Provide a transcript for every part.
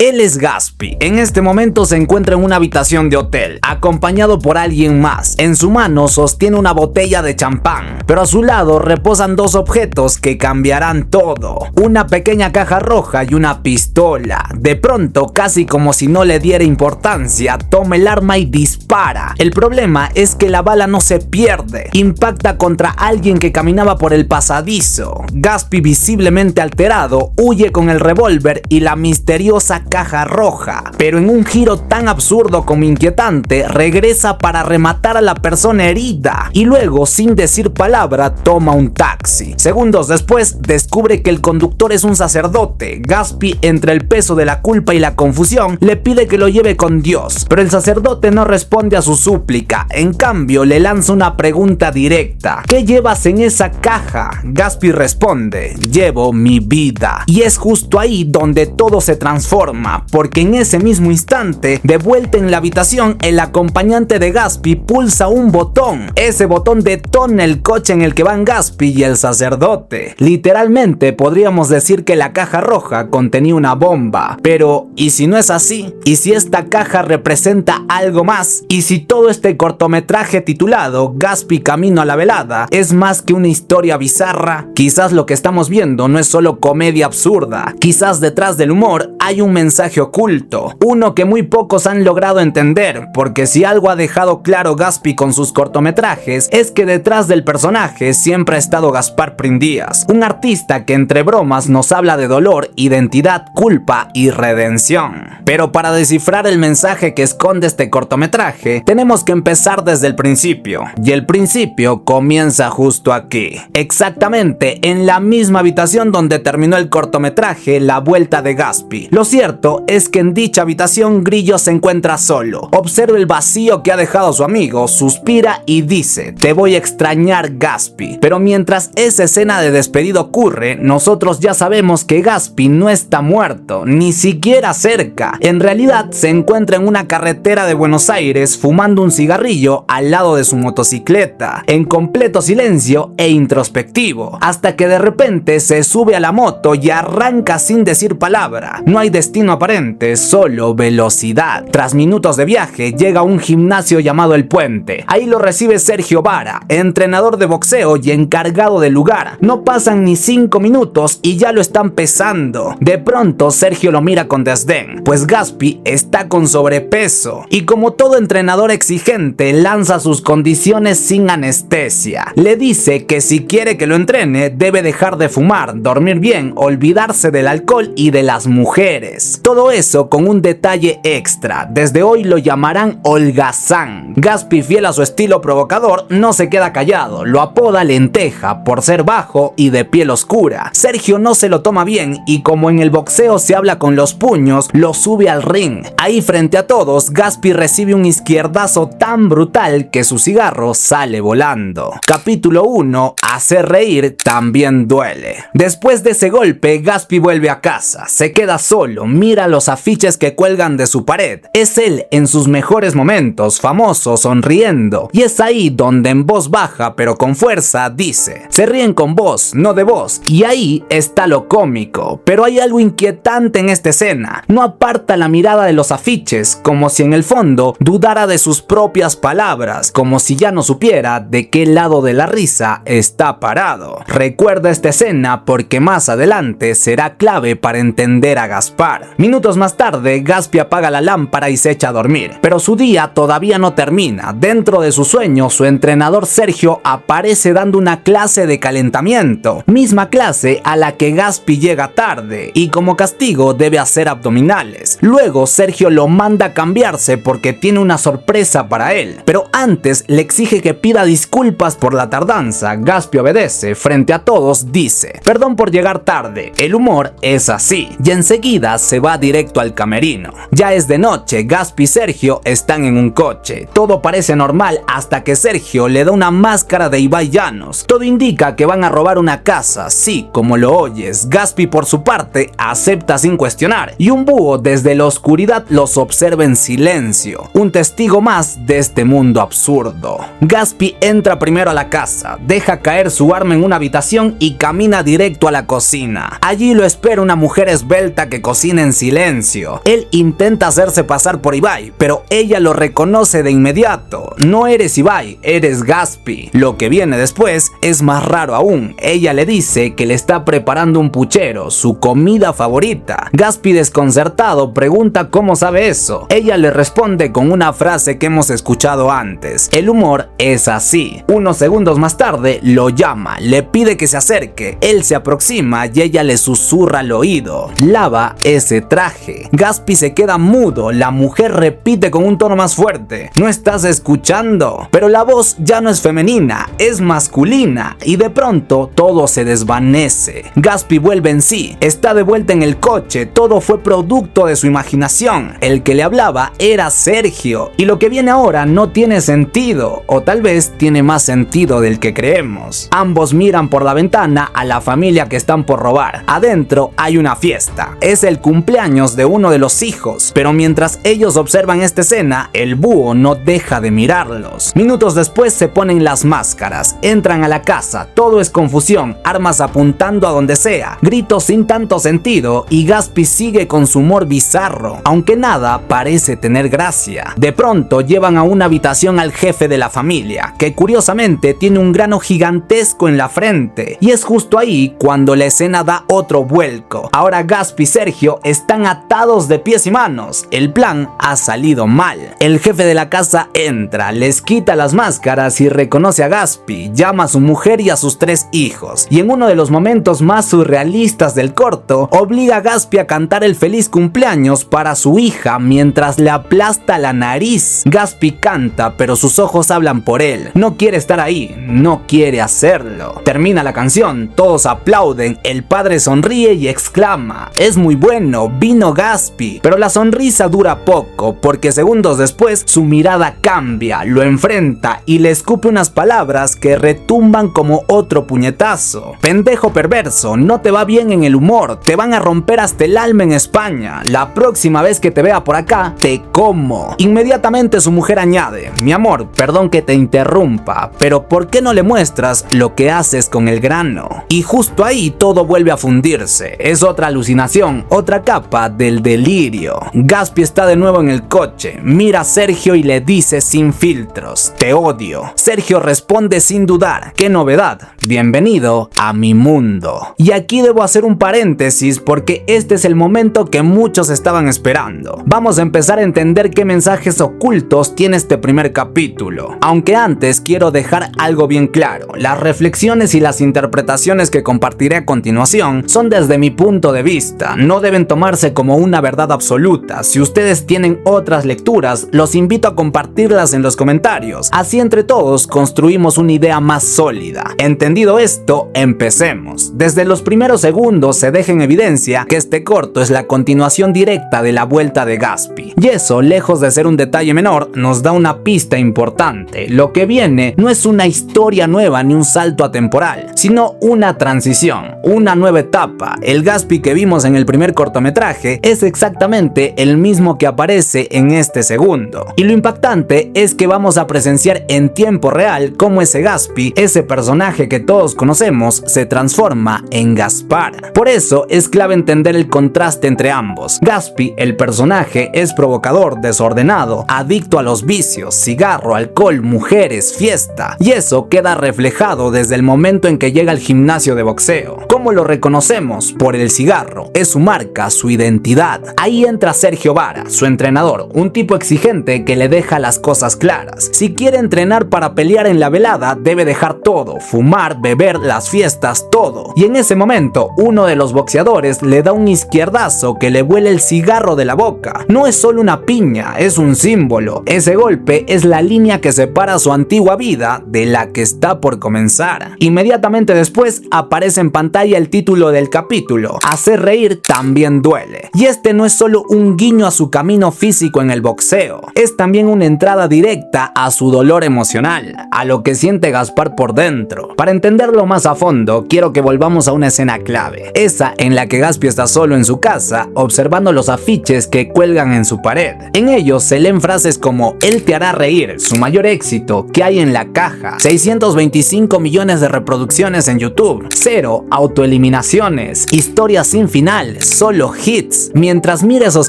Él es Gatsby. En este momento se encuentra en una habitación de hotel, acompañado por alguien más. En su mano sostiene una botella de champán, pero a su lado reposan dos objetos que cambiarán todo: una pequeña caja roja y una pistola. De pronto, casi como si no le diera importancia, toma el arma y dispara. El problema es que la bala no se pierde, impacta contra alguien que caminaba por el pasadizo. Gatsby, visiblemente alterado, huye con el revólver y la misteriosa caja roja, pero en un giro tan absurdo como inquietante, regresa para rematar a la persona herida y luego, sin decir palabra, toma un taxi. Segundos después, descubre que el conductor es un sacerdote. Gatsby, entre el peso de la culpa y la confusión, le pide que lo lleve con Dios, pero el sacerdote no responde a su súplica. En cambio, le lanza una pregunta directa: ¿qué llevas en esa caja? Gatsby responde: llevo mi vida. Y es justo ahí donde todo se transforma, porque en ese mismo instante, de vuelta en la habitación, el acompañante de Gatsby pulsa un botón. Ese botón detona el coche en el que van Gatsby y el sacerdote. Literalmente podríamos decir que la caja roja contenía una bomba. Pero, ¿y si no es así? ¿Y si esta caja representa algo más? ¿Y si todo este cortometraje titulado Gatsby Camino a la Velada es más que una historia bizarra? Quizás lo que estamos viendo no es solo comedia absurda. Quizás detrás del humor hay un mensaje oculto, uno que muy pocos han logrado entender, porque si algo ha dejado claro Gatsby con sus cortometrajes es que detrás del personaje siempre ha estado Gaspar Prindías, un artista que entre bromas nos habla de dolor, identidad, culpa y redención. Pero para descifrar el mensaje que esconde este cortometraje, tenemos que empezar desde el principio, y el principio comienza justo aquí, exactamente en la misma habitación donde terminó el cortometraje La Vuelta de Gatsby. Lo cierto es que en dicha habitación Grillo se encuentra solo. Observa el vacío que ha dejado su amigo, suspira y dice: te voy a extrañar, Gatsby. Pero mientras esa escena de despedida ocurre, nosotros ya sabemos que Gatsby no está muerto, ni siquiera cerca. En realidad se encuentra en una carretera de Buenos Aires fumando un cigarrillo al lado de su motocicleta, en completo silencio e introspectivo, hasta que de repente se sube a la moto y arranca sin decir palabra. No hay destino aparente, solo velocidad. Tras minutos de viaje, llega a un gimnasio llamado El Puente. Ahí lo recibe Sergio Vara, entrenador de boxeo y encargado del lugar. No pasan ni 5 minutos y ya lo están pesando. De pronto, Sergio lo mira con desdén, pues Gatsby está con sobrepeso y, como todo entrenador exigente, lanza sus condiciones sin anestesia. Le dice que si quiere que lo entrene, debe dejar de fumar, dormir bien, olvidarse del alcohol y de las mujeres. Todo eso con un detalle extra: desde hoy lo llamarán Holgazán. Gatsby, fiel a su estilo provocador, no se queda callado, lo apoda Lenteja por ser bajo y de piel oscura. Sergio no se lo toma bien y, como en el boxeo se habla con los puños, lo sube al ring. Ahí, frente a todos, Gatsby recibe un izquierdazo tan brutal que su cigarro sale volando. Capítulo 1: hacer reír también duele. Después de ese golpe, Gatsby vuelve a casa, se queda solo, mira los afiches que cuelgan de su pared. Es él en sus mejores momentos, famoso, sonriendo, y es ahí donde en voz baja pero con fuerza dice: se ríen con voz, no de voz. Y ahí está lo cómico, pero hay algo inquietante en esta escena. No aparta la mirada de los afiches, como si en el fondo dudara de sus propias palabras, como si ya no supiera de qué lado de la risa está parado. Recuerda esta escena porque más adelante será clave para entender a Gaspar. Minutos más tarde, Gatsby apaga la lámpara y se echa a dormir, pero su día todavía no termina. Dentro de su sueño, su entrenador Sergio aparece dando una clase de calentamiento, misma clase a la que Gatsby llega tarde, y como castigo debe hacer abdominales. Luego Sergio lo manda a cambiarse porque tiene una sorpresa para él, pero antes le exige que pida disculpas por la tardanza. Gatsby obedece. Frente a todos dice: perdón por llegar tarde, el humor es así, y enseguida se va directo al camerino. Ya es de noche, Gatsby y Sergio están en un coche. Todo parece normal hasta que Sergio le da una máscara de Ibai Llanos. Todo indica que van a robar una casa, sí, como lo oyes. Gatsby, por su parte, acepta sin cuestionar, y un búho desde la oscuridad los observa en silencio. Un testigo más de este mundo absurdo. Gatsby entra primero a la casa, deja caer su arma en una habitación y camina directo a la cocina. Allí lo espera una mujer esbelta que cocina en silencio. Él intenta hacerse pasar por Ibai, pero ella lo reconoce de inmediato. No eres Ibai, eres Gaspi. Lo que viene después es más raro aún. Ella le dice que le está preparando un puchero, su comida favorita. Gaspi, desconcertado, pregunta cómo sabe eso. Ella le responde con una frase que hemos escuchado antes: el humor es así. Unos segundos más tarde lo llama, le pide que se acerque. Él se aproxima y ella le susurra al oído: lava ese traje. Gaspi se queda mudo. La mujer repite con un tono más fuerte: ¿no estás escuchando? Pero la voz ya no es femenina, es masculina, y de pronto todo se desvanece. Gaspi vuelve en sí, está de vuelta en el coche. Todo fue producto de su imaginación. El que le hablaba era Sergio, y lo que viene ahora no tiene sentido, o tal vez tiene más sentido del que creemos. Ambos miran por la ventana a la familia que están por robar. Adentro hay una fiesta. Es el cumpleaños de uno de los hijos, pero mientras ellos observan esta escena, el búho no deja de mirarlos. Minutos después se ponen las máscaras, entran a la casa, todo es confusión, armas apuntando a donde sea, gritos sin tanto sentido, y Gaspi sigue con su humor bizarro, aunque nada parece tener gracia. De pronto llevan a una habitación al jefe de la familia, que curiosamente tiene un grano gigantesco en la frente, y es justo ahí cuando la escena da otro vuelco. Ahora Gaspi y Sergio están atados de pies y manos. El plan ha salido mal. El jefe de la casa entra, les quita las máscaras y reconoce a Gaspi, llama a su mujer y a sus 3 hijos, y en uno de los momentos más surrealistas del corto, obliga a Gaspi a cantar el feliz cumpleaños para su hija mientras le aplasta la nariz. Gaspi canta, pero sus ojos hablan por él. No quiere estar ahí, no quiere hacerlo. Termina la canción, todos aplauden, el padre sonríe y exclama: es muy bueno, vino Gaspi. Pero la sonrisa dura poco, porque segundos después su mirada cambia, lo enfrenta y le escupe unas palabras que retumban como otro puñetazo: pendejo perverso, no te va bien en el humor, te van a romper hasta el alma en España, la próxima vez que te vea por acá, te como. Inmediatamente su mujer añade: mi amor, perdón que te interrumpa, pero ¿por qué no le muestras lo que haces con el grano? Y justo ahí todo vuelve a fundirse. Es otra alucinación, otra capa del delirio. Gaspi está de nuevo en el coche, mira a Sergio y le dice sin filtros: te odio. Sergio responde sin dudar: qué novedad, bienvenido a mi mundo. Y aquí debo hacer un paréntesis porque este es el momento que muchos estaban esperando. Vamos a empezar a entender qué mensajes ocultos tiene este primer capítulo. Aunque antes quiero dejar algo bien claro: las reflexiones y las interpretaciones que compartiré a continuación son desde mi punto de vista, no deben tomarse como una verdad absoluta. Si ustedes tienen otras lecturas, los invito a compartirlas en los comentarios, así entre todos construimos una idea más sólida. Entendido esto, empecemos. Desde los primeros segundos se deja en evidencia que este corto es la continuación directa de la vuelta de Gaspi, y eso, lejos de ser un detalle menor, nos da una pista importante. Lo que viene no es una historia nueva ni un salto atemporal, sino una transición, una nueva etapa. El Gaspi que vimos en el primer cortometraje es exactamente el mismo que aparece en este segundo, y lo impactante es que vamos a presenciar en tiempo real cómo ese Gaspi, ese personaje que todos conocemos, se transforma en Gaspar. Por eso es clave entender el contraste entre ambos. Gaspi, el personaje, es provocador, desordenado, adicto a los vicios, cigarro, alcohol, mujeres, fiesta, y eso queda reflejado desde el momento en que llega al gimnasio de boxeo. ¿Cómo lo reconocemos? Por el cigarro, es su marca, su identidad. Ahí entra Sergio Vara, su entrenador, un tipo exigente que le deja las cosas claras. Si quiere entrenar para pelear en la velada, debe dejar todo: fumar, beber, las fiestas, todo. Y en ese momento, uno de los boxeadores le da un izquierdazo que le vuela el cigarro de la boca. No es solo una piña, es un símbolo. Ese golpe es la línea que separa su antigua vida de la que está por comenzar. Inmediatamente después aparece en pantalla el título del capítulo: hacer reír también duele. Y este no es solo un guiño a su camino físico en el boxeo, es también una entrada directa a su dolor emocional, a lo que siente Gaspar por dentro. Para entenderlo más a fondo, quiero que volvamos a una escena clave, esa en la que Gaspi está solo en su casa observando los afiches que cuelgan en su pared. En ellos se leen frases como: él te hará reír, su mayor éxito, ¿qué hay en la caja?, 625 millones de reproducciones en YouTube, 0 autoeliminaciones, historia sin final, solo hits. Mientras mira esos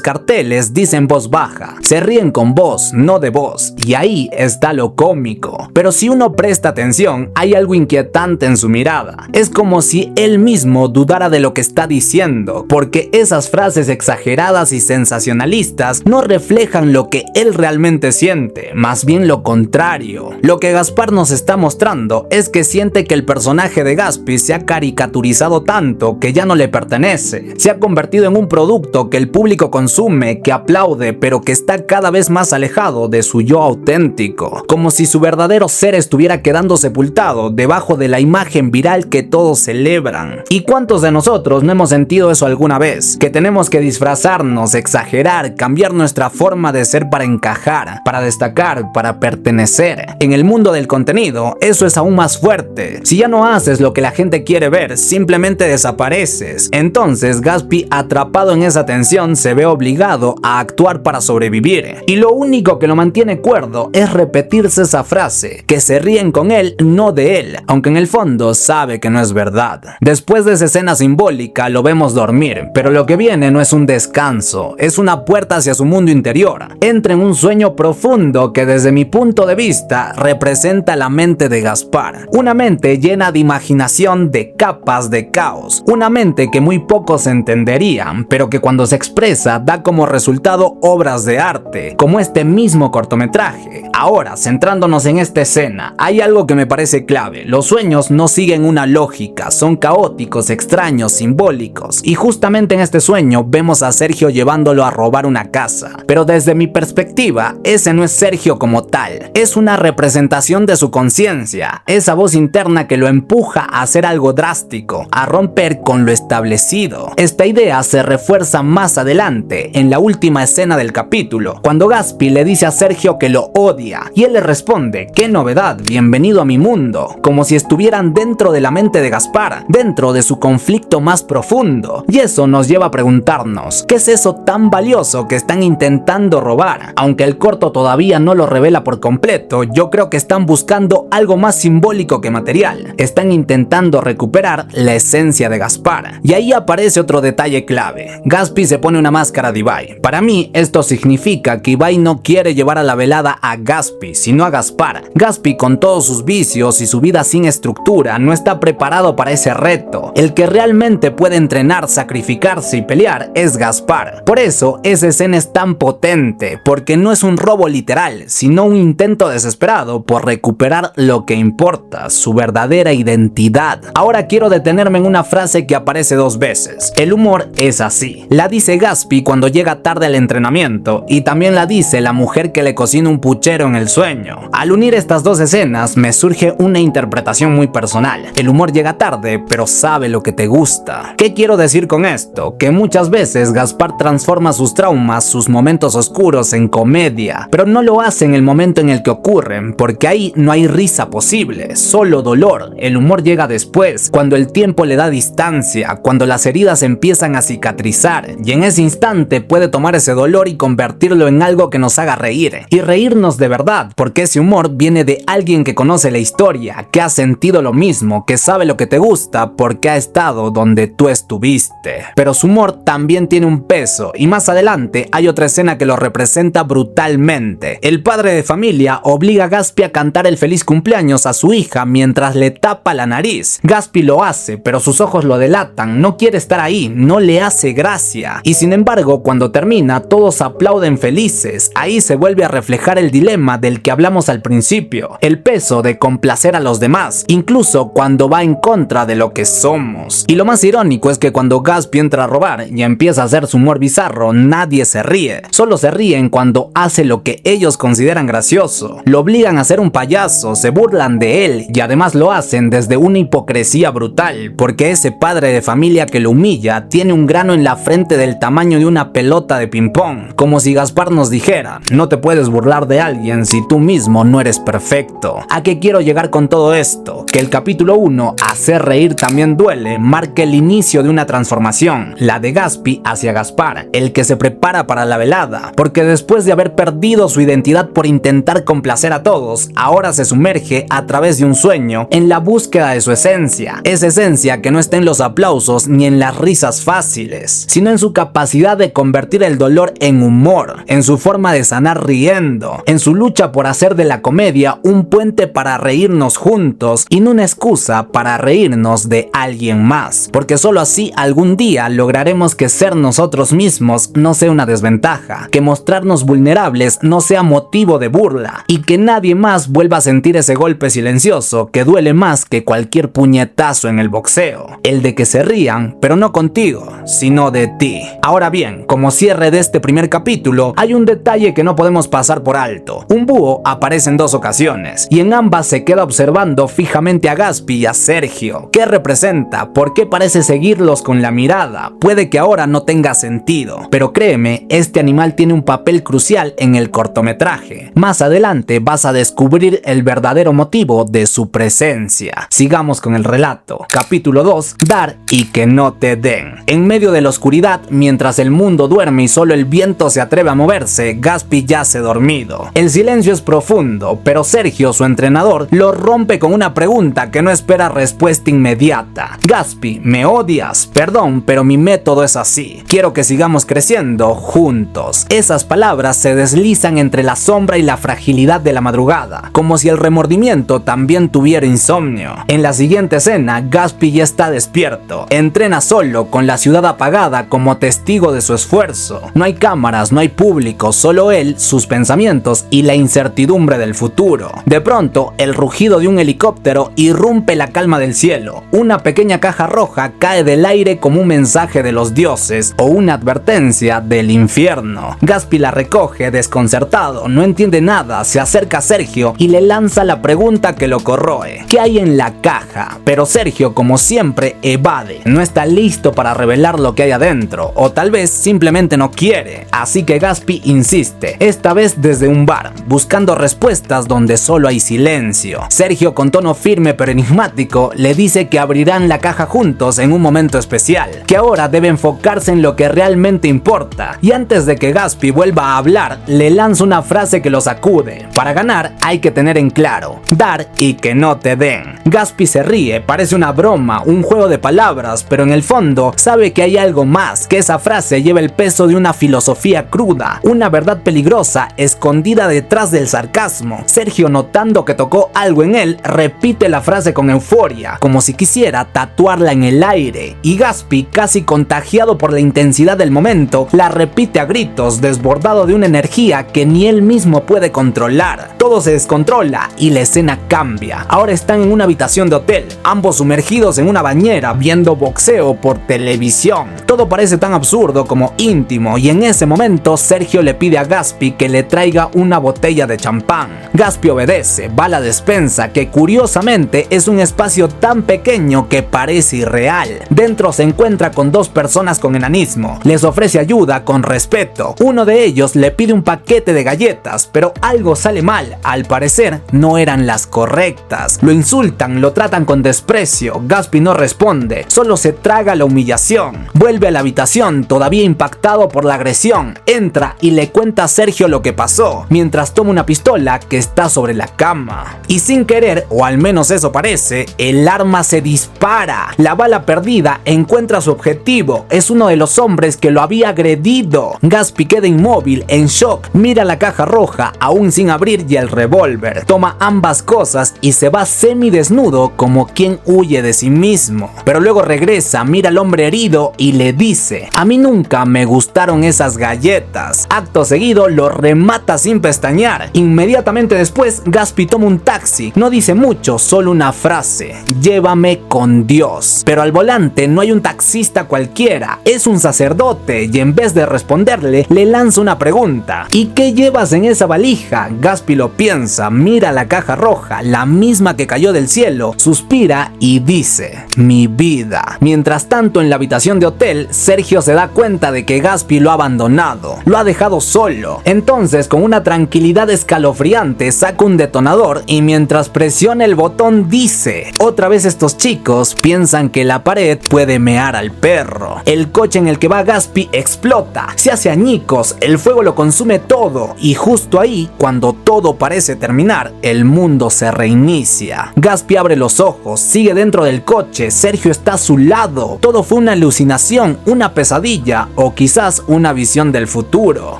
carteles, dice en voz baja, se ríen con voz, no de voz, y ahí está lo cómico. Pero si uno presta atención, hay algo inquietante en su mirada. Es como si él mismo dudara de lo que está diciendo, porque esas frases exageradas y sensacionalistas no reflejan lo que él realmente siente, más bien lo contrario. Lo que Gaspar nos está mostrando es que siente que el personaje de Gatsby se ha caricaturizado tanto que ya no le pertenece. Se ha convertido en un producto que el público consume, que aplaude, pero que está cada vez más alejado de su yo auténtico, como si su verdadero ser estuviera quedando sepultado debajo de la imagen viral que todos celebran. ¿Y cuántos de nosotros no hemos sentido eso alguna vez? Que tenemos que disfrazarnos, exagerar, cambiar nuestra forma de ser para encajar, para destacar, para pertenecer. En el mundo del contenido, eso es aún más fuerte. Si ya no haces lo que la gente quiere ver, simplemente desapareces. Entonces Gatsby, atrapado en esa tensión, se ve obligado a actuar para sobrevivir. Y lo único que lo mantiene cuerdo es repetirse esa frase, que se ríen con él, no de él, aunque en el fondo sabe que no es verdad. Después de esa escena simbólica lo vemos dormir, pero lo que viene no es un descanso, es una puerta hacia su mundo interior. Entra en un sueño profundo que desde mi punto de vista representa la mente de Gaspar, una mente llena de imaginación, de capas de caos, una mente que muy pocos entenderían, pero que cuando se expresa da como resultado obras de arte, como este mismo cortometraje. Ahora, centrándonos en esta escena, hay algo que me parece clave: los sueños no siguen una lógica, son caóticos, extraños, simbólicos, y justamente en este sueño vemos a Sergio llevándolo a robar una casa, pero desde mi perspectiva, ese no es Sergio como tal, es una representación de su conciencia, esa voz interna que lo empuja a hacer algo drástico, a romper con lo establecido. Esta idea se refuerza más adelante, en la última escena del capítulo, cuando Gatsby le dice a Sergio que lo odia, y él le responde: "¡Qué novedad! Bienvenido a mi mundo", como si estuvieran dentro de la mente de Gaspar, dentro de su conflicto más profundo. Y eso nos lleva a preguntarnos, ¿qué es eso tan valioso que están intentando robar? Aunque el corto todavía no lo revela por completo, yo creo que están buscando algo más simbólico que material. Están intentando recuperar la esencia de Gaspar. Y ahí aparece otro detalle clave. Gatsby se pone una máscara de Ibai. Para mí, esto significa que Ibai no quiere llevar a la velada a Gatsby, sino a Gaspar. Gatsby, con todos sus vicios y su vida sin estructura, no está preparado para ese reto. El que realmente puede entrenar, sacrificarse y pelear es Gaspar. Por eso, esa escena es tan potente, porque no es un robo literal, sino un intento desesperado por recuperar lo que importa, su verdadera identidad. Ahora quiero detenerme en una frase que aparece dos veces. El humor es así. La dice Gatsby cuando llega tarde al entrenamiento, y también la dice la mujer que le cocina un puchero en el sueño. Al unir estas dos escenas me surge una interpretación muy personal. El humor llega tarde, pero sabe lo que te gusta. ¿Qué quiero decir con esto? Que muchas veces Gaspar transforma sus traumas, sus momentos oscuros en comedia, pero no lo hace en el momento en el que ocurren, porque ahí no hay risa posible, solo dolor. El humor llega después, cuando el tiempo le da distancia, cuando las heridas empiezan a cicatrizar, y en ese instante puede tomar ese dolor y convertirlo en algo que nos haga reír, y reírnos de verdad, porque ese humor viene de alguien que conoce la historia, que ha sentido lo mismo, que sabe lo que te gusta porque ha estado donde tú estuviste. Pero su humor también tiene un peso, y más adelante hay otra escena que lo representa brutalmente. El padre de familia obliga a Gatsby a cantar el feliz cumpleaños a su hija mientras le tapa la nariz. Gatsby lo hace, pero sus ojos lo delatan, no quiere estar ahí, no le hace gracia. Y sin embargo, cuando termina, todos aplauden felices. Ahí se vuelve a reflejar el dilema del que hablamos al principio, el peso de complacer a los demás, incluso cuando va en contra de lo que somos. Y lo más irónico es que cuando Gatsby entra a robar y empieza a hacer su humor bizarro, nadie se ríe, solo se ríen cuando hace lo que ellos consideran gracioso. Lo obligan a ser un payaso, se burlan de él, y además lo hacen desde una hipocresía brutal, porque ese padre de familia que lo humilla tiene un grano en la frente del tamaño de una pelota de ping pong, como si Gaspar nos dijera: no te puedes burlar de alguien si tú mismo no eres perfecto. ¿A qué quiero llegar con todo esto? Que el capítulo 1, Hacer reír también duele, marca el inicio de una transformación, la de Gatsby hacia Gaspar, el que se prepara para la velada, porque después de haber perdido su identidad por intentar complacer a todos, ahora se sumerge a través de un sueño en la búsqueda de su esencia, esa esencia que no está en los aplausos ni en las risas fáciles, enfermedades, sino en su capacidad de convertir el dolor en humor, en su forma de sanar riendo, en su lucha por hacer de la comedia un puente para reírnos juntos y no una excusa para reírnos de alguien más, porque solo así algún día lograremos que ser nosotros mismos no sea una desventaja, que mostrarnos vulnerables no sea motivo de burla y que nadie más vuelva a sentir ese golpe silencioso que duele más que cualquier puñetazo en el boxeo, el de que se rían, pero no contigo, sino de ti. Ahora bien, como cierre de este primer capítulo, hay un detalle que no podemos pasar por alto. Un búho aparece en 2 ocasiones y en ambas se queda observando fijamente a Gatsby y a Sergio. ¿Qué representa? ¿Por qué parece seguirlos con la mirada? Puede que ahora no tenga sentido, pero créeme, este animal tiene un papel crucial en el cortometraje. Más adelante vas a descubrir el verdadero motivo de su presencia. Sigamos con el relato. Capítulo 2. Dar y que no te den. En medio de la oscuridad, mientras el mundo duerme y solo el viento se atreve a moverse, Gatsby yace dormido. El silencio es profundo, pero Sergio, su entrenador, lo rompe con una pregunta que no espera respuesta inmediata. Gatsby, ¿me odias? Perdón, pero mi método es así. Quiero que sigamos creciendo juntos. Esas palabras se deslizan entre la sombra y la fragilidad de la madrugada, como si el remordimiento también tuviera insomnio. En la siguiente escena, Gatsby ya está despierto. Entrena solo, con la ciudad apagada como testigo de su esfuerzo. No hay cámaras, no hay público, solo él, sus pensamientos y la incertidumbre del futuro. De pronto, el rugido de un helicóptero irrumpe la calma del cielo. Una pequeña caja roja cae del aire como un mensaje de los dioses o una advertencia del infierno. Gatsby la recoge desconcertado, no entiende nada, se acerca a Sergio y le lanza la pregunta que lo corroe. ¿Qué hay en la caja? Pero Sergio, como siempre, evade. No está listo para revelar lo que hay adentro, o tal vez simplemente no quiere. Así que Gatsby insiste, esta vez desde un bar, buscando respuestas donde solo hay silencio. Sergio, con tono firme pero enigmático, le dice que abrirán la caja juntos en un momento especial, que ahora debe enfocarse en lo que realmente importa. Y antes de que Gatsby vuelva a hablar, le lanza una frase que lo sacude. Para ganar hay que tener en claro, dar y que no te den. Gatsby se ríe, parece una broma, un juego de palabras, pero en el fondo sabe que hay algo más, que esa frase lleva el peso de una filosofía cruda, una verdad peligrosa escondida detrás del sarcasmo. Sergio, notando que tocó algo en él, repite la frase con euforia, como si quisiera tatuarla en el aire, y Gatsby, casi contagiado por la intensidad del momento, la repite a gritos, desbordado de una energía que ni él mismo puede controlar. Todo se descontrola y la escena cambia. Ahora están en una habitación de hotel, ambos sumergidos en una bañera, viendo boxeo por televisión. Todo parece tan absurdo como íntimo, y en ese momento Sergio le pide a Gatsby que le traiga una botella de champán. Gatsby obedece, va a la despensa, que curiosamente es un espacio tan pequeño que parece irreal. Dentro se encuentra con 2 personas con enanismo. Les ofrece ayuda con respeto. Uno de ellos le pide un paquete de galletas, pero algo sale mal. Al parecer no eran las correctas. Lo insultan, lo tratan con desprecio. Gatsby no responde, solo se traga la humillación. Vuelve a la habitación, todavía impactado por la agresión. Entra y le cuenta a Sergio lo que pasó, mientras toma una pistola que está sobre la cama. Y sin querer, o al menos eso parece, el arma se dispara. La bala perdida encuentra su objetivo. Es uno de los hombres que lo había agredido. Gatsby queda inmóvil, en shock. Mira la caja roja, aún sin abrir, y el revólver. Toma ambas cosas y se va semidesnudo como quien huye de sí mismo. Pero luego regresa, mira al hombre herido y le dice: a mí nunca me gustaron esas galletas. Acto seguido lo remata sin pestañear. Inmediatamente después, Gatsby toma un taxi. No dice mucho, solo una frase: llévame con Dios. Pero al volante no hay un taxista cualquiera, es un sacerdote, y en vez de responderle, le lanza una pregunta: ¿y qué llevas en esa valija? Gatsby lo piensa, mira la caja roja, la misma que cayó del cielo, suspira y dice: mi vida. Mientras tanto, en la habitación de hotel, Sergio se da cuenta de que Gatsby lo ha abandonado, lo ha dejado solo. Entonces, con una tranquilidad escalofriante, saca un detonador y mientras presiona el botón dice: otra vez estos chicos piensan que la pared puede mear al perro. El coche en el que va Gatsby explota, se hace añicos, el fuego lo consume todo, y justo ahí, cuando todo parece terminar, el mundo se reinicia. Gatsby abre los ojos, sigue dentro del coche, Sergio está a su lado. Todo fue una alucinación alucinación, una pesadilla o quizás una visión del futuro.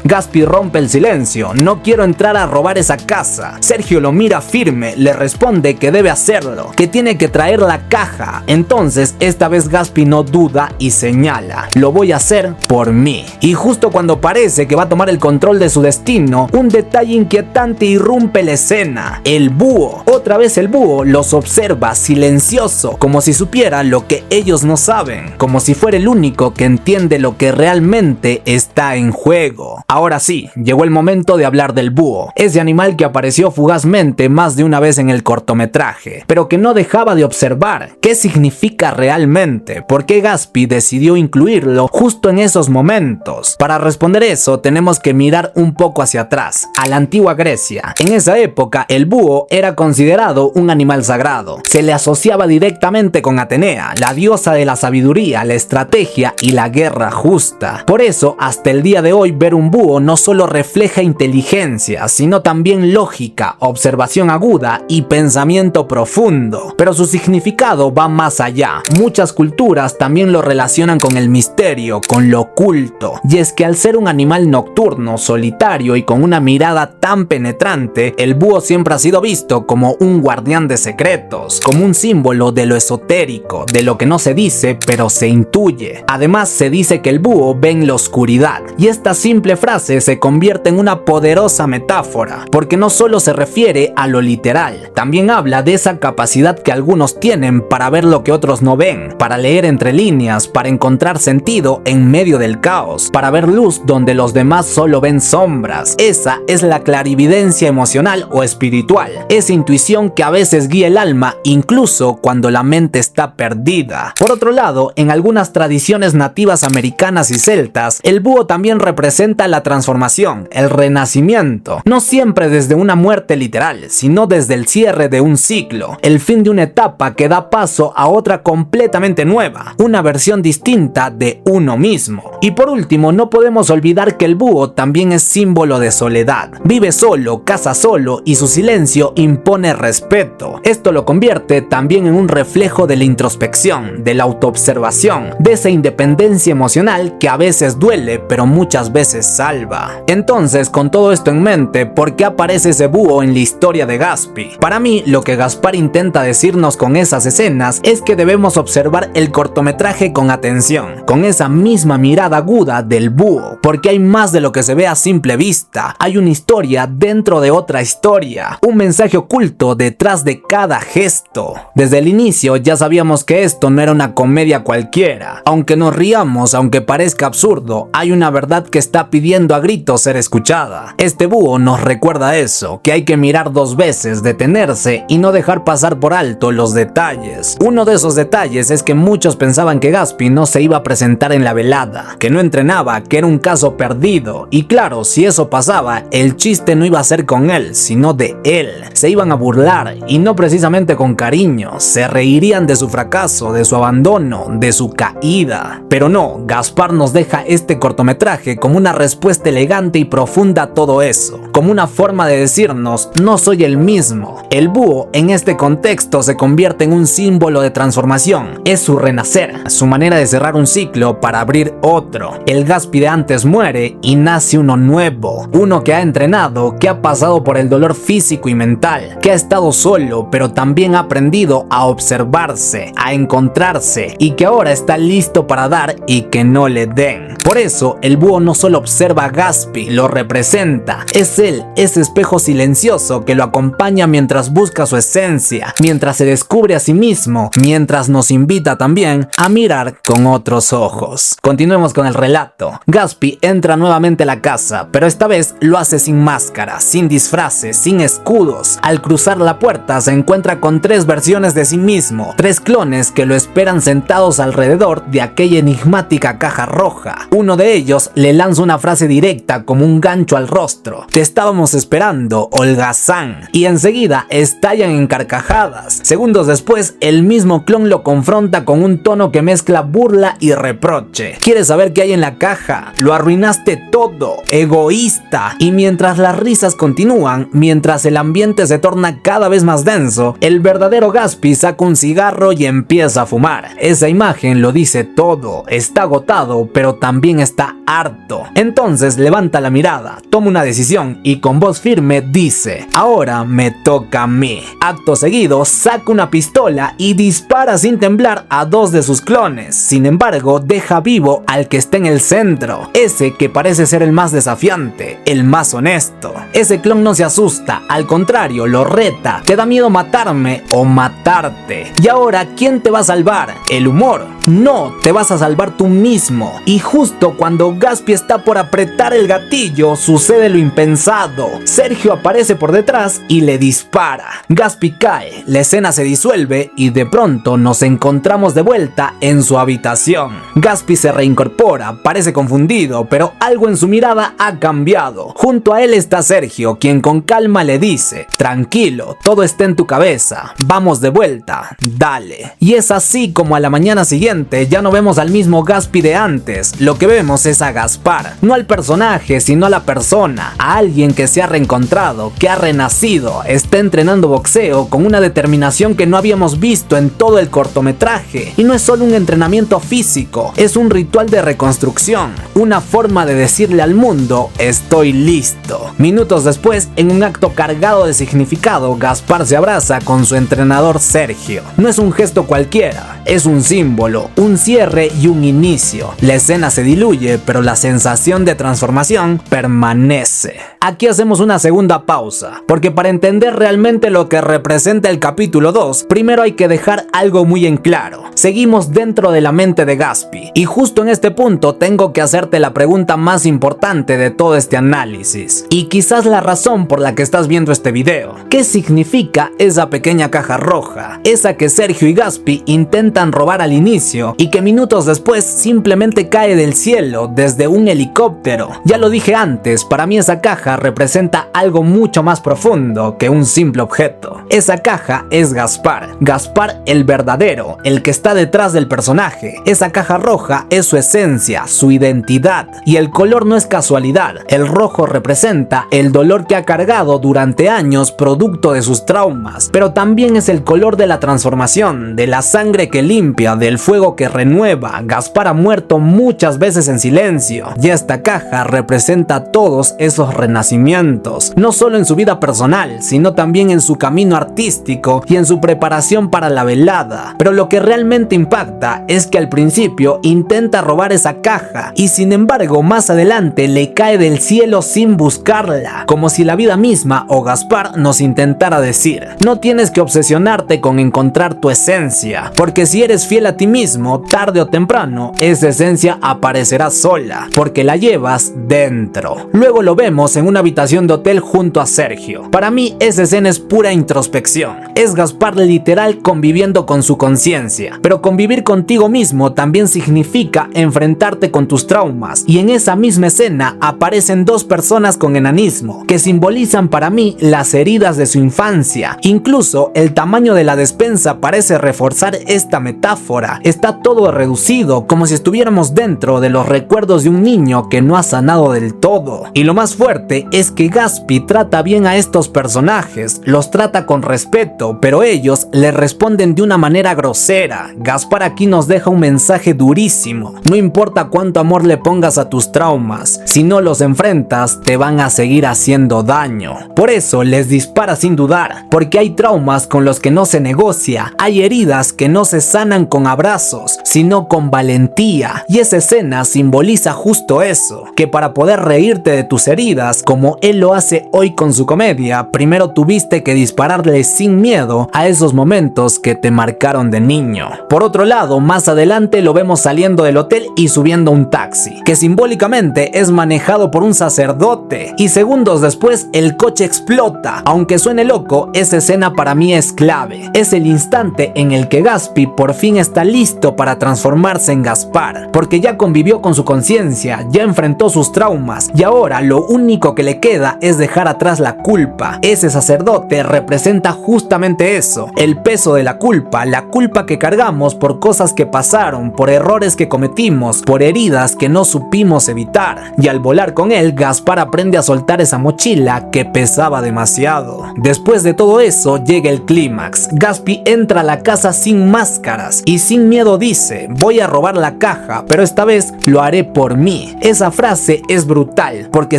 Gatsby rompe el silencio: no quiero entrar a robar esa casa. Sergio lo mira firme, le responde que debe hacerlo, que tiene que traer la caja. Entonces esta vez Gatsby no duda y señala: lo voy a hacer por mí. Y justo cuando parece que va a tomar el control de su destino, un detalle inquietante irrumpe la escena. El búho. Otra vez el búho los observa silencioso, como si supiera lo que ellos no saben, como si fuera el único que entiende lo que realmente está en juego. Ahora sí, llegó el momento de hablar del búho, ese animal que apareció fugazmente más de una vez en el cortometraje, pero que no dejaba de observar. ¿Qué significa realmente? ¿Por qué Gatsby decidió incluirlo justo en esos momentos? Para responder eso tenemos que mirar un poco hacia atrás, a la antigua Grecia. En esa época el búho era considerado un animal sagrado. Se le asociaba directamente con Atenea, la diosa de la sabiduría, la estrategia y la guerra justa. Por eso, hasta el día de hoy, ver un búho no solo refleja inteligencia, sino también lógica, observación aguda y pensamiento profundo. Pero su significado va más allá. Muchas culturas también lo relacionan con el misterio, con lo oculto. Y es que al ser un animal nocturno, solitario y con una mirada tan penetrante, el búho siempre ha sido visto como un guardián de secretos, como un símbolo de lo esotérico, de lo que no se dice pero se intuye. Además se dice que el búho ve en la oscuridad, y esta simple frase se convierte en una poderosa metáfora, porque no solo se refiere a lo literal, también habla de esa capacidad que algunos tienen para ver lo que otros no ven, para leer entre líneas, para encontrar sentido en medio del caos, para ver luz donde los demás solo ven sombras. Esa es la clarividencia emocional o espiritual, esa intuición que a veces guía el alma incluso cuando la mente está perdida. Por otro lado, en algunas tradiciones nativas americanas y celtas, el búho también representa la transformación, el renacimiento, no siempre desde una muerte literal, sino desde el cierre de un ciclo, el fin de una etapa que da paso a otra completamente nueva, una versión distinta de uno mismo. Y por último, no podemos olvidar que el búho también es símbolo de soledad. Vive solo, caza solo y su silencio impone respeto. Esto lo convierte también en un reflejo de la introspección, de la autoobservación, de esa independencia emocional que a veces duele pero muchas veces salva. Entonces, con todo esto en mente, ¿por qué aparece ese búho en la historia de Gatsby? Para mí, lo que Gaspar intenta decirnos con esas escenas es que debemos observar el cortometraje con atención, con esa misma mirada aguda del búho, porque hay más de lo que se ve a simple vista. Hay una historia dentro de otra historia, un mensaje oculto detrás de cada gesto. Desde el inicio ya sabíamos que esto no era una comedia cualquiera. Aunque nos riamos, aunque parezca absurdo, hay una verdad que está pidiendo a gritos ser escuchada. Este búho nos recuerda eso, que hay que mirar dos veces, detenerse y no dejar pasar por alto los detalles. Uno de esos detalles es que muchos pensaban que Gatsby no se iba a presentar en la velada, que no entrenaba, que era un caso perdido. Y claro, si eso pasaba, el chiste no iba a ser con él, sino de él. Se iban a burlar, y no precisamente con cariño, se reirían de su fracaso, de su abandono, de su caída. Pero no, Gaspar nos deja este cortometraje como una respuesta elegante y profunda a todo eso, como una forma de decirnos: no soy el mismo. El búho en este contexto se convierte en un símbolo de transformación, es su renacer, su manera de cerrar un ciclo para abrir otro. El Gatsby de antes muere y nace uno nuevo, uno que ha entrenado, que ha pasado por el dolor físico y mental, que ha estado solo pero también ha aprendido a observarse, a encontrarse, y que ahora está listo para dar y que no le den. Por eso el búho no solo observa a Gatsby, lo representa, es él, ese espejo silencioso que lo acompaña mientras busca su esencia, mientras se descubre a sí mismo, mientras nos invita también a mirar con otros ojos. Continuemos con el relato. Gatsby entra nuevamente a la casa, pero esta vez lo hace sin máscara, sin disfraces, sin escudos. Al cruzar la puerta se encuentra con tres versiones de sí mismo, tres clones que lo esperan sentados alrededor de aquella enigmática caja roja. Uno de ellos le lanza una frase directa como un gancho al rostro: te estábamos esperando, holgazán, y enseguida estallan en carcajadas. Segundos después, el mismo clon lo confronta con un tono que mezcla burla y reproche. ¿Quieres saber qué hay en la caja? Lo arruinaste todo, egoísta. Y mientras las risas continúan, mientras el ambiente se torna cada vez más denso, el verdadero Gatsby saca un cigarro y empieza a fumar. Esa imagen lo dice todo, está agotado, pero también está harto. Entonces levanta la mirada, toma una decisión y con voz firme dice: ahora me toca a mí. Acto seguido saca una pistola y dispara sin temblar a dos de sus clones. Sin embargo, deja vivo al que está en el centro, ese que parece ser el más desafiante, el más honesto. Ese clon no se asusta, al contrario, lo reta: ¿te da miedo matarme o matarte? Y ahora, ¿quién te va a salvar? ¿El humor? No, te vas a salvar tú mismo. Y justo cuando Gaspy está por apretar el gatillo, sucede lo impensado. Sergio aparece por detrás y le dispara. Gaspy cae, la escena se disuelve y de pronto nos encontramos de vuelta en su habitación. Gaspy se reincorpora, parece confundido, pero algo en su mirada ha cambiado. Junto a él está Sergio, quien con calma le dice: tranquilo, todo está en tu cabeza, vamos de vuelta, dale. Y es así como a la mañana siguiente ya no vemos al mismo Gaspy de antes. Lo que vemos es a Gaspar, no al personaje sino a la persona, a alguien que se ha reencontrado, que ha renacido, está entrenando boxeo con una determinación que no habíamos visto en todo el cortometraje. Y no es solo un entrenamiento físico, es un ritual de reconstrucción, una forma de decirle al mundo: estoy listo. Minutos después, en un acto cargado de significado, Gaspar se abraza con su entrenador Sergio. No es un gesto cualquiera, es un símbolo, un cierre y un inicio. La escena se diluye, pero la sensación de transformación permanece. Aquí hacemos una segunda pausa, porque para entender realmente lo que representa el capítulo 2, primero hay que dejar algo muy en claro. Seguimos dentro de la mente de Gaspy, y justo en este punto tengo que hacerte la pregunta más importante de todo este análisis, y quizás la razón por la que estás viendo este video. ¿Qué significa esa pequeña caja roja? Esa que Sergio y Gaspy intentan robar al inicio y que minutos después simplemente cae del cielo desde un helicóptero. Ya lo dije antes, para mí esa caja representa algo mucho más profundo que un simple objeto. Esa caja es Gaspar. Gaspar el verdadero, el que está detrás del personaje. Esa caja roja es su esencia, su identidad. Y el color no es casualidad. El rojo representa el dolor que ha cargado durante años producto de sus traumas, pero también es el color de la transformación, de la sangre que limpia, del fuego que renueva. Gaspar ha muerto muchas veces en silencio, y esta caja representa todos esos renacimientos, no solo en su vida personal, sino también en su camino artístico y en su preparación para la velada. Pero lo que realmente impacta es que al principio intenta robar esa caja, y sin embargo más adelante le cae del cielo sin buscarla, como si la vida misma o Gaspar nos intentara decir: no tienes que obsesionarte con encontrar tu esencia, porque si eres fiel a ti mismo, tarde o temprano esa esencia aparecerá sola, porque la llevas dentro. Luego lo vemos en una habitación de hotel junto a Sergio. Para mí esa escena es pura introspección, es Gaspar literal conviviendo con su conciencia. Pero convivir contigo mismo también significa enfrentarte con tus traumas, y en esa misma escena aparecen dos personas con enanismo, que simbolizan para mí las heridas de su infancia. Incluso el tamaño de la despensa parece reforzar esta metáfora. Está todo reducido, como si estuviéramos dentro de los recuerdos de un niño que no ha sanado del todo. Y lo más fuerte es que Gaspy trata bien a estos personajes, los trata con respeto, pero ellos le responden de una manera grosera. Gaspar aquí nos deja un mensaje durísimo: no importa cuánto amor le pongas a tus traumas, si no los enfrentas te van a seguir haciendo daño. Por eso les dispara sin dudar, porque hay traumas con los que no se negocia, hay heridas que no se sanan con abrazos, sino con valentía. Y esa escena simboliza justo eso, que para poder reírte de tus heridas, como él lo hace hoy con su comedia, primero tuviste que dispararle sin miedo a esos momentos que te marcaron de niño. Por otro lado, más adelante lo vemos saliendo del hotel y subiendo un taxi, que simbólicamente es manejado por un sacerdote, y segundos después el coche explota. Aunque suene loco, esa escena para mí es clave. Es el instante en el que Gaspy por fin está listo para transformarse en Gaspar, porque ya convivió con su conciencia, ya enfrentó sus traumas, y ahora lo único que le queda es dejar atrás la culpa. Ese sacerdote representa justamente eso, el peso de la culpa que cargamos por cosas que pasaron, por errores que cometimos, por heridas que no supimos evitar. Y al volar con él, Gaspar aprende a soltar esa mochila que pesaba demasiado. Después de todo eso, llega el clímax. Gaspy entra a la casa sin máscara, máscaras y sin miedo dice: voy a robar la caja, pero esta vez lo haré por mí. Esa frase es brutal porque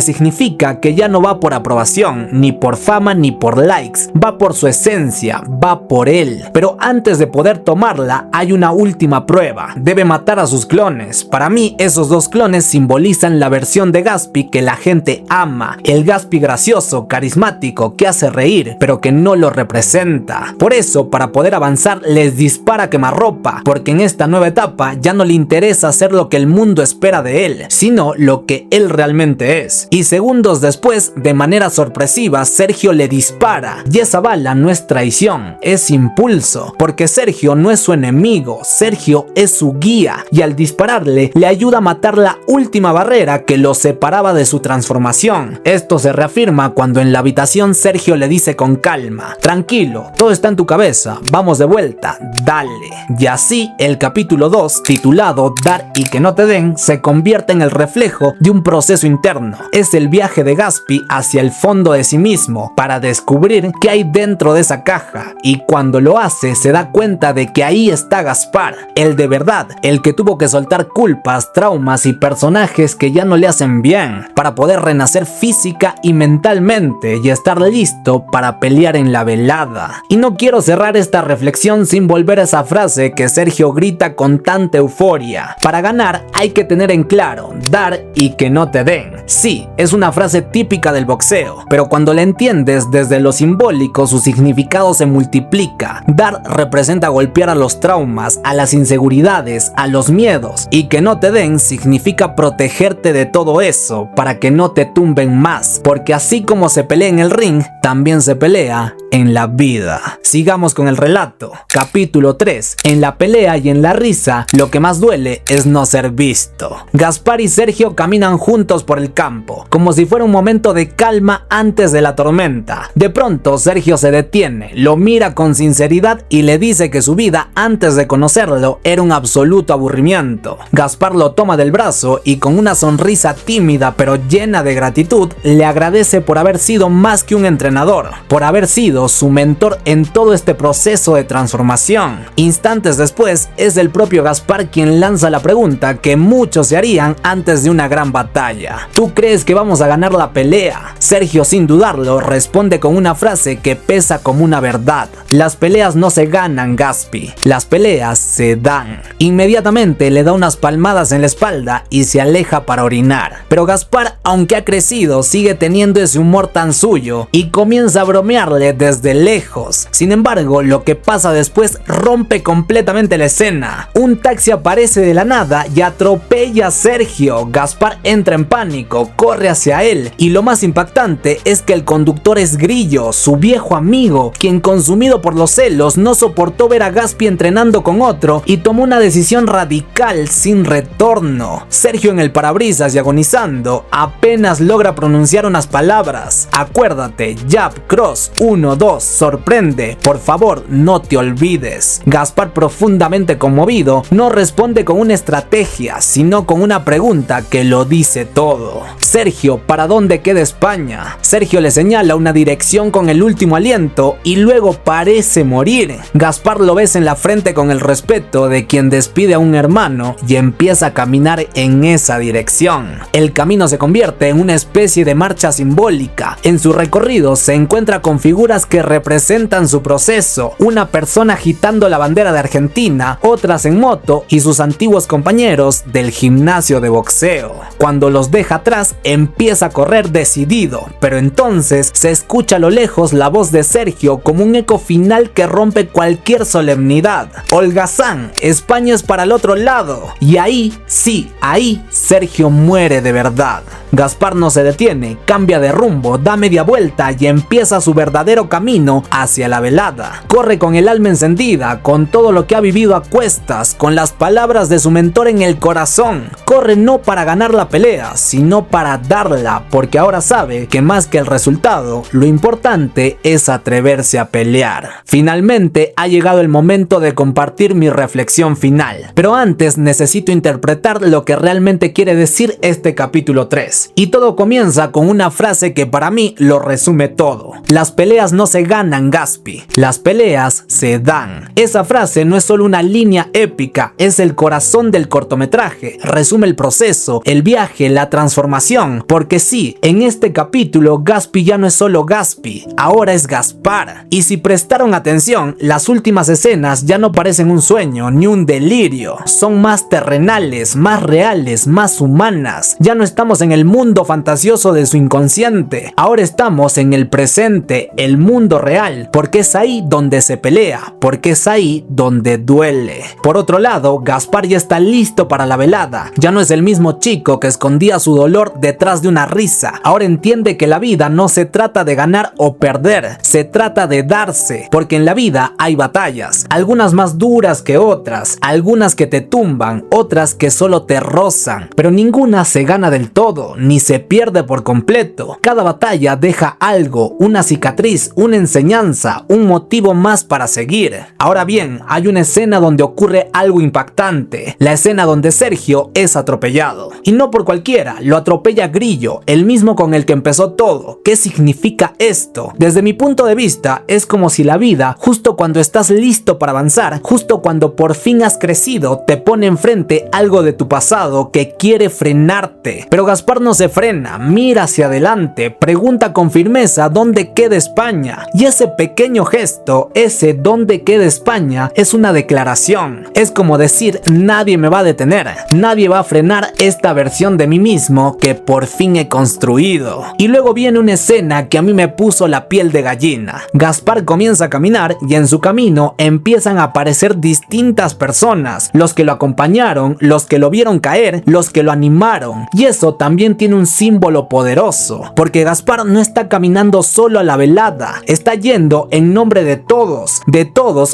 significa que ya no va por aprobación, ni por fama, ni por likes, va por su esencia, va por él. Pero antes de poder tomarla hay una última prueba: debe matar a sus clones. Para mí esos dos clones simbolizan la versión de Gatsby que la gente ama, el Gatsby gracioso, carismático, que hace reír, pero que no lo representa. Por eso, para poder avanzar, les dispara quemarropa, porque en esta nueva etapa ya no le interesa hacer lo que el mundo espera de él, sino lo que él realmente es. Y segundos después, de manera sorpresiva, Sergio le dispara, y esa bala no es traición, es impulso, porque Sergio no es su enemigo, Sergio es su guía, y al dispararle le ayuda a matar la última barrera que lo separaba de su transformación. Esto se reafirma cuando en la habitación Sergio le dice con calma: tranquilo, todo está en tu cabeza, vamos de vuelta, dale. Y así el capítulo 2, titulado Dar y que no te den, se convierte en el reflejo de un proceso interno. Es el viaje de Gatsby hacia el fondo de sí mismo para descubrir qué hay dentro de esa caja, y cuando lo hace se da cuenta de que ahí está Gaspar, el de verdad, el que tuvo que soltar culpas, traumas y personajes que ya no le hacen bien, para poder renacer física y mentalmente y estar listo para pelear en la velada. Y no quiero cerrar esta reflexión sin volver a esa frase que Sergio grita con tanta euforia: para ganar hay que tener en claro, dar y que no te den. Sí, es una frase típica del boxeo, pero cuando la entiendes desde lo simbólico, su significado se multiplica. Dar representa golpear a los traumas, a las inseguridades, a los miedos, y que no te den significa protegerte de todo eso para que no te tumben más, porque así como se pelea en el ring, también se pelea en la vida. Sigamos con el relato. Capítulo 3. En la pelea y en la risa, lo que más duele es no ser visto. Gaspar y Sergio caminan juntos por el campo, como si fuera un momento de calma antes de la tormenta. De pronto, Sergio se detiene, lo mira con sinceridad y le dice que su vida antes de conocerlo era un absoluto aburrimiento. Gaspar lo toma del brazo y con una sonrisa tímida pero llena de gratitud, le agradece por haber sido más que un entrenador, por haber sido su mentor en todo este proceso de transformación. Instantes después, es el propio Gaspar quien lanza la pregunta que muchos se harían antes de una gran batalla: ¿tú crees que vamos a ganar la pelea? Sergio, sin dudarlo, responde con una frase que pesa como una verdad: las peleas no se ganan, Gatsby, las peleas se dan. Inmediatamente le da unas palmadas en la espalda y se aleja para orinar. Pero Gaspar, aunque ha crecido, sigue teniendo ese humor tan suyo y comienza a bromearle desde lejos. Sin embargo, lo que pasa después rompe completamente la escena. Un taxi aparece de la nada y atropella a Sergio. Gaspar entra en pánico, corre hacia él, y lo más impactante es que el conductor es Grillo, su viejo amigo, quien, consumido por los celos, no soportó ver a Gatsby entrenando con otro y tomó una decisión radical sin retorno. Sergio, en el parabrisas y agonizando, apenas logra pronunciar unas palabras: acuérdate, jab, cross, 1, 2, sorprende, por favor no te olvides. Gaspar, profundamente conmovido, no responde con una estrategia, sino con una pregunta que lo dice todo: Sergio, ¿para dónde queda España? Sergio le señala una dirección con el último aliento y luego parece morir. Gaspar lo besa en la frente con el respeto de quien despide a un hermano y empieza a caminar en esa dirección. El camino se convierte en una especie de marcha simbólica. En su recorrido se encuentra con figuras que representan su proceso: una persona agitando la bandera de Argentina, otras en moto y sus antiguos compañeros del gimnasio de boxeo. Cuando los deja atrás, empieza a correr decidido, pero entonces se escucha a lo lejos la voz de Sergio como un eco final que rompe cualquier solemnidad: holgazán, España es para el otro lado. Y ahí, sí, ahí, Sergio muere de verdad. Gaspar no se detiene, cambia de rumbo, da media vuelta y empieza su verdadero camino hacia la velada. Corre con el alma encendida, con todo lo que ha vivido a cuestas, con las palabras de su mentor en el corazón. Corre no para ganar la pelea, sino para darla, porque ahora sabe que más que el resultado, lo importante es atreverse a pelear. Finalmente ha llegado el momento de compartir mi reflexión final, pero antes necesito interpretar lo que realmente quiere decir este capítulo 3. Y todo comienza con una frase que para mí lo resume todo. todo. Las peleas no se ganan, Gaspi, las peleas se dan. Esa frase no es solo una línea épica, es el corazón del cortometraje. Resume el proceso, el viaje, la transformación. Porque sí, en este capítulo Gaspi ya no es solo Gaspi, ahora es Gaspar. Y si prestaron atención, las últimas escenas ya no parecen un sueño ni un delirio. Son más terrenales, más reales, más humanas. Ya no estamos en el mundo fantasioso de su inconsciente. Ahora estamos en el presente, el mundo real. Porque es ahí donde se pelea, porque es ahí donde duele. Por otro lado, Gaspar ya está listo para la velada. Ya no es el mismo chico que escondía su dolor detrás de una risa. Ahora entiende que la vida no se trata de ganar o perder, se trata de darse, porque en la vida hay batallas, algunas más duras que otras, algunas que te tumban, otras que solo te rozan, pero ninguna se gana del todo, ni se pierde por completo. Cada batalla deja algo, una cicatriz, una enseñanza, un motivo más para seguir. Ahora bien, hay una escena donde ocurre algo impactante, la escena donde Sergio es atropellado. Y no por cualquiera, lo atropella Grillo, el mismo con el que empezó todo. ¿Qué significa esto? Desde mi punto de vista, es como si la vida, justo cuando estás listo para avanzar, justo cuando por fin has crecido, te pone enfrente algo de tu pasado que quiere frenarte. Pero Gaspar no se frena, mira hacia adelante, pregunta con firmeza dónde queda España. Y ese pequeño gesto, ese dónde queda España, es una declaración. Es como decir, nadie me va a detener, nadie va a frenar esta versión de mí mismo que por fin he construido. Y luego viene una escena que a mí me puso la piel de gallina. Gaspar comienza a caminar y en su camino empiezan a aparecer distintas personas, los que lo acompañaron, los que lo vieron caer, los que lo animaron. Y eso también tiene un símbolo poderoso, porque Gaspar no está caminando solo a la velada, está yendo en nombre de todos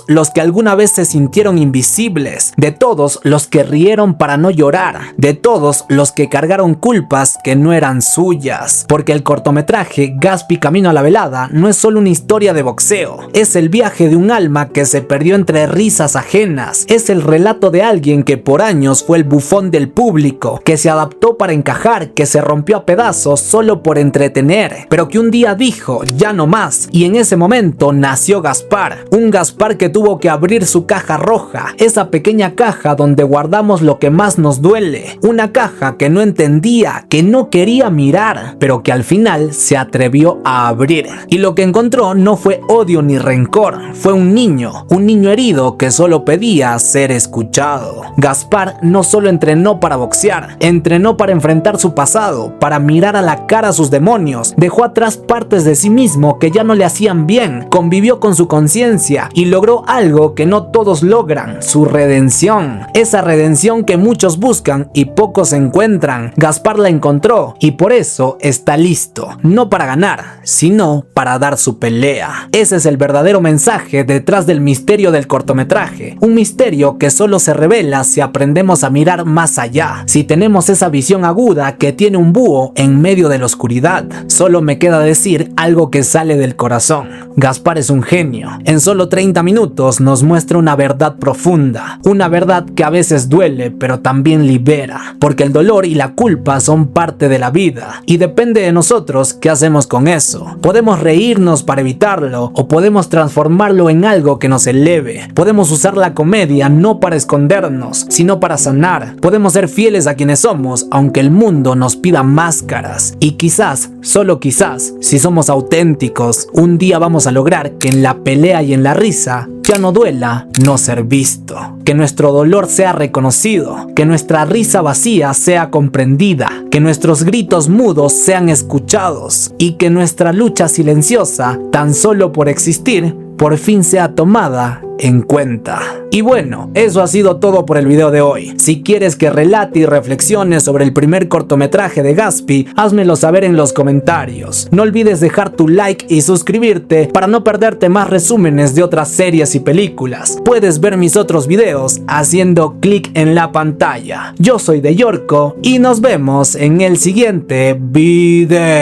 los que alguna vez se sintieron invisibles, de todos los que rieron para no llorar, de todos los que cargaron culpas que no eran suyas. Porque el cortometraje Gaspi Camino a la Velada no es solo una historia de boxeo, es el viaje de un alma que se perdió entre risas ajenas, es el relato de alguien que por años fue el bufón del público, que se adaptó para encajar, que se rompió a pedazos solo por entretener, pero que un día dijo ya no más, y en ese momento nació Gaspar, un Gaspar que tuvo que abrir su caja roja, esa pequeña caja donde guardamos lo que más nos duele, una caja que no entendía, que no quería mirar, pero que al final se atrevió a abrir. Y lo que encontró no fue odio ni rencor, fue un niño herido que solo pedía ser escuchado. Gaspar no solo entrenó para boxear, entrenó para enfrentar su pasado, para mirar a la cara a sus demonios, dejó atrás partes de sí mismo que ya no le hacían bien, convivió con su conciencia y logró algo que no todos logran, su redención. Esa redención que muchos buscan y pocos encuentran. Gaspar la encontró y por eso está listo, no para ganar, sino para dar su pelea. Ese es el verdadero mensaje detrás del misterio del cortometraje, un misterio que solo se revela si aprendemos a mirar más allá, si tenemos esa visión aguda que tiene un búho en medio de la oscuridad. Solo me queda decir algo que sale del corazón. Gaspar es un genio. En solo 30 minutos nos muestra una verdad profunda, una verdad que a veces duele pero también libera, porque el dolor y la culpa son parte de la vida y depende de nosotros qué hacemos con eso. Podemos reírnos para evitarlo o podemos transformarlo en algo que nos eleve. Podemos usar la comedia no para escondernos, sino para sanar. Podemos ser fieles a quienes somos aunque el mundo nos pida máscaras. Y quizás, solo quizás, si somos auténticos, un día vamos a lograr que en la pelea y en la risa ya no duela no ser visto, que nuestro dolor sea reconocido, que nuestra risa vacía sea comprendida, que nuestros gritos mudos sean escuchados y que nuestra lucha silenciosa, tan solo por existir, por fin sea tomada en cuenta. Y bueno, eso ha sido todo por el video de hoy. Si quieres que relate y reflexione sobre el primer cortometraje de Gaspi, házmelo saber en los comentarios. No olvides dejar tu like y suscribirte para no perderte más resúmenes de otras series y películas. Puedes ver mis otros videos haciendo clic en la pantalla. Yo soy de Yorko y nos vemos en el siguiente video.